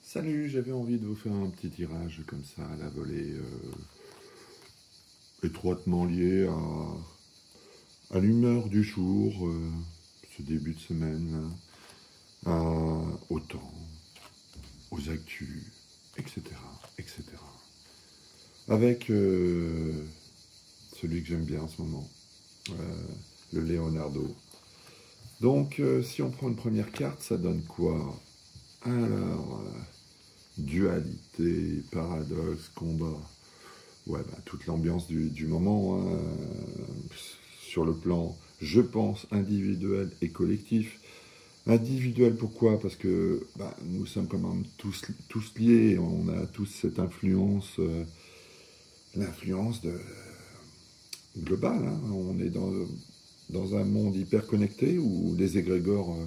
Salut, j'avais envie de vous faire un petit tirage comme ça à la volée, étroitement lié à l'humeur du jour, ce début de semaine, au temps, aux actus, etc., etc. Avec celui que j'aime bien en ce moment, euh, le Leonardo. Donc, si on prend une première carte, ça donne quoi? Alors, dualité, paradoxe, combat. Ouais, bah, toute l'ambiance du moment, hein, sur le plan, je pense, individuel et collectif. Individuel, pourquoi? Parce que bah, nous sommes quand même tous liés, on a tous cette influence, l'influence globale. Hein. On est dans un monde hyper connecté où les égrégores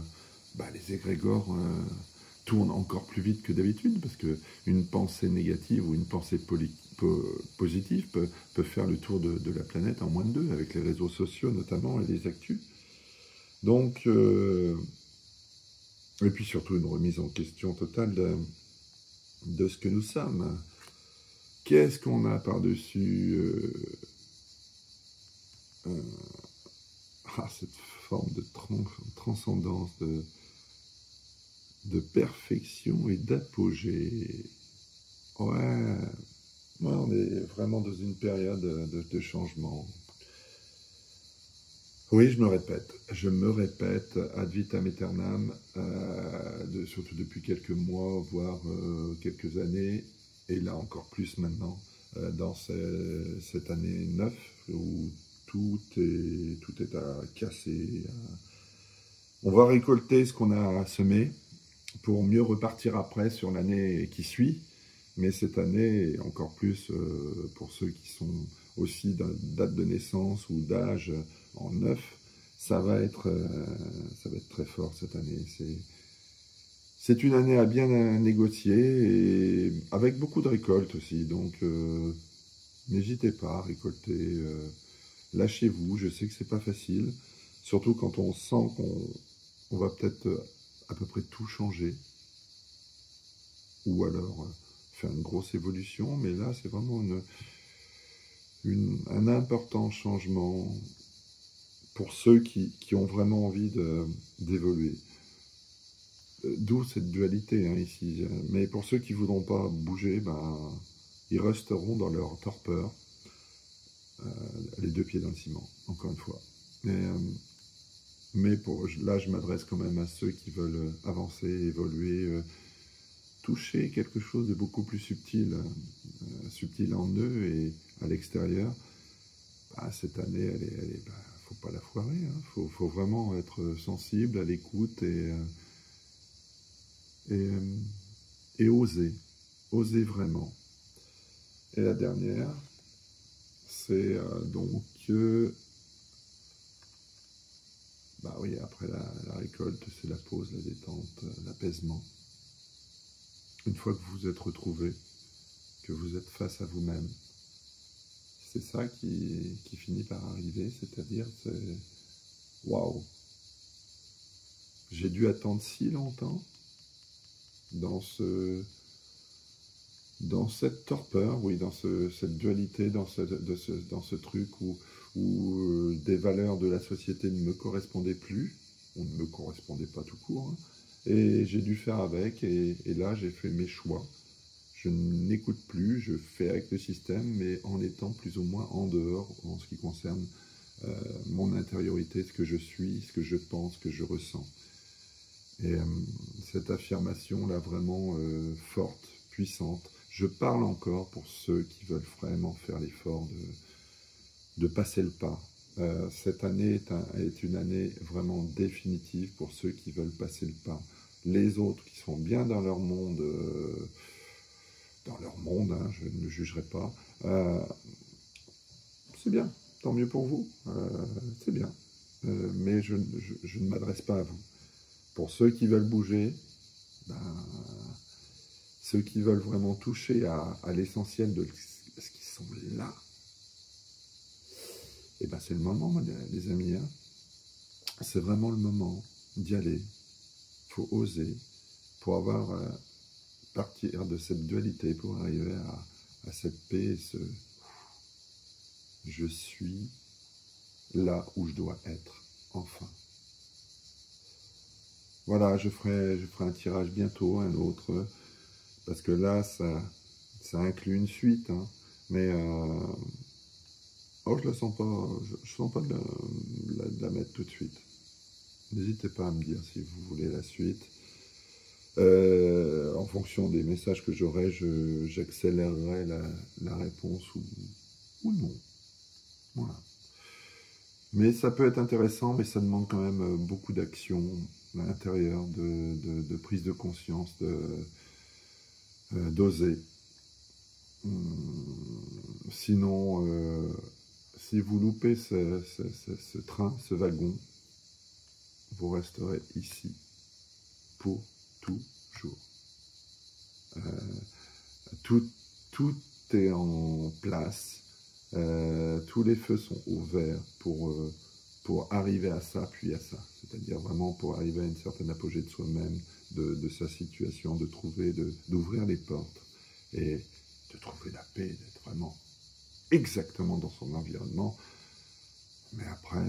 tournent encore plus vite que d'habitude parce que une pensée négative ou une pensée positive peut faire le tour de la planète en moins de deux, avec les réseaux sociaux notamment et les actus. Donc, et puis surtout une remise en question totale de ce que nous sommes. Qu'est-ce qu'on a par-dessus cette forme de transcendance, de perfection et d'apogée. Ouais, on est vraiment dans une période de changement. Oui, je me répète ad vitam aeternam, surtout depuis quelques mois, voire quelques années, et là encore plus maintenant, dans cette année 9, où tout est à casser. On va récolter ce qu'on a semé pour mieux repartir après sur l'année qui suit, mais cette année, encore plus pour ceux qui sont aussi de date de naissance ou d'âge en neuf, ça va être très fort cette année. C'est une année à bien négocier et avec beaucoup de récoltes aussi. Donc n'hésitez pas à récolter. Lâchez-vous. Je sais que c'est pas facile, surtout quand on sent qu'on va peut-être à peu près tout changer, ou alors faire une grosse évolution. Mais là, c'est vraiment un important changement pour ceux qui ont vraiment envie d'évoluer. D'où cette dualité hein, ici. Mais pour ceux qui ne voudront pas bouger, ben, ils resteront dans leur torpeur, les deux pieds dans le ciment, encore une fois. Mais là, je m'adresse quand même à ceux qui veulent avancer, évoluer, toucher quelque chose de beaucoup plus subtil, subtil en eux et à l'extérieur. Bah, cette année, faut pas la foirer. Hein. Faut vraiment être sensible à l'écoute et oser vraiment. Et la dernière, c'est donc, bah oui, après la récolte, c'est la pause, la détente, l'apaisement. Une fois que vous vous êtes retrouvé, que vous êtes face à vous-même, c'est ça qui finit par arriver, c'est-à-dire, waouh, j'ai dû attendre si longtemps dans cette torpeur, oui, dans cette dualité, dans ce truc où des valeurs de la société ne me correspondaient plus, ou ne me correspondaient pas tout court, hein, et j'ai dû faire avec, et là j'ai fait mes choix. Je n'écoute plus, je fais avec le système, mais en étant plus ou moins en dehors en ce qui concerne mon intériorité, ce que je suis, ce que je pense, ce que je ressens. Et cette affirmation-là, vraiment forte, puissante, je parle encore pour ceux qui veulent vraiment faire l'effort de passer le pas. Cette année est une année vraiment définitive pour ceux qui veulent passer le pas. Les autres qui sont bien dans leur monde, hein, je ne jugerai pas, c'est bien, tant mieux pour vous, c'est bien. Mais je ne m'adresse pas à vous. Pour ceux qui veulent bouger, ben, ceux qui veulent vraiment toucher à l'essentiel de ce qui sont là, et ben c'est le moment, les amis. Hein. C'est vraiment le moment d'y aller. Il faut oser pour avoir partir de cette dualité pour arriver à cette paix, je suis là où je dois être, enfin. Voilà, je ferai un tirage bientôt, un autre, parce que là, ça inclut une suite, hein, mais oh, je ne sens pas de la mettre tout de suite. N'hésitez pas à me dire si vous voulez la suite. En fonction des messages que j'aurai, j'accélérerai la réponse ou non. Voilà. Mais ça peut être intéressant, mais ça demande quand même beaucoup d'action à l'intérieur, de prise de conscience, d'oser. Sinon, si vous loupez ce train, ce wagon, vous resterez ici pour toujours. Tout est en place. Tous les feux sont ouverts pour arriver à ça, puis à ça. C'est-à-dire vraiment pour arriver à une certaine apogée de soi-même, de sa situation, d'ouvrir les portes et de trouver la paix, d'être vraiment exactement dans son environnement. Mais après,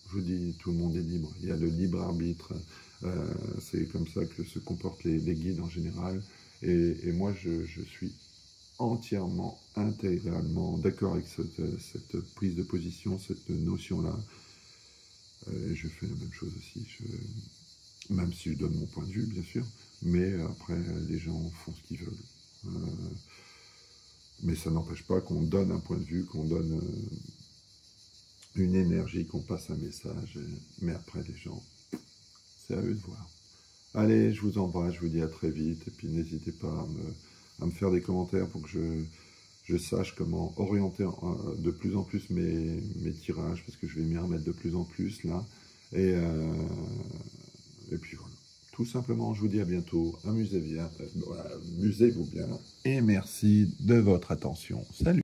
je vous dis, tout le monde est libre. Il y a le libre arbitre. C'est comme ça que se comportent les guides en général. Et moi, je suis entièrement, intégralement d'accord avec cette prise de position, cette notion-là. Je fais la même chose aussi, même si je donne mon point de vue, bien sûr, mais après, les gens font ce qu'ils veulent. Mais ça n'empêche pas qu'on donne un point de vue, qu'on donne une énergie, qu'on passe un message, mais après, les gens, c'est à eux de voir. Allez, je vous embrasse, je vous dis à très vite, et puis n'hésitez pas à me faire des commentaires pour que je sache comment orienter de plus en plus mes tirages, parce que je vais m'y remettre de plus en plus là. Et puis voilà, tout simplement, je vous dis à bientôt, amusez-vous bien, et merci de votre attention. Salut!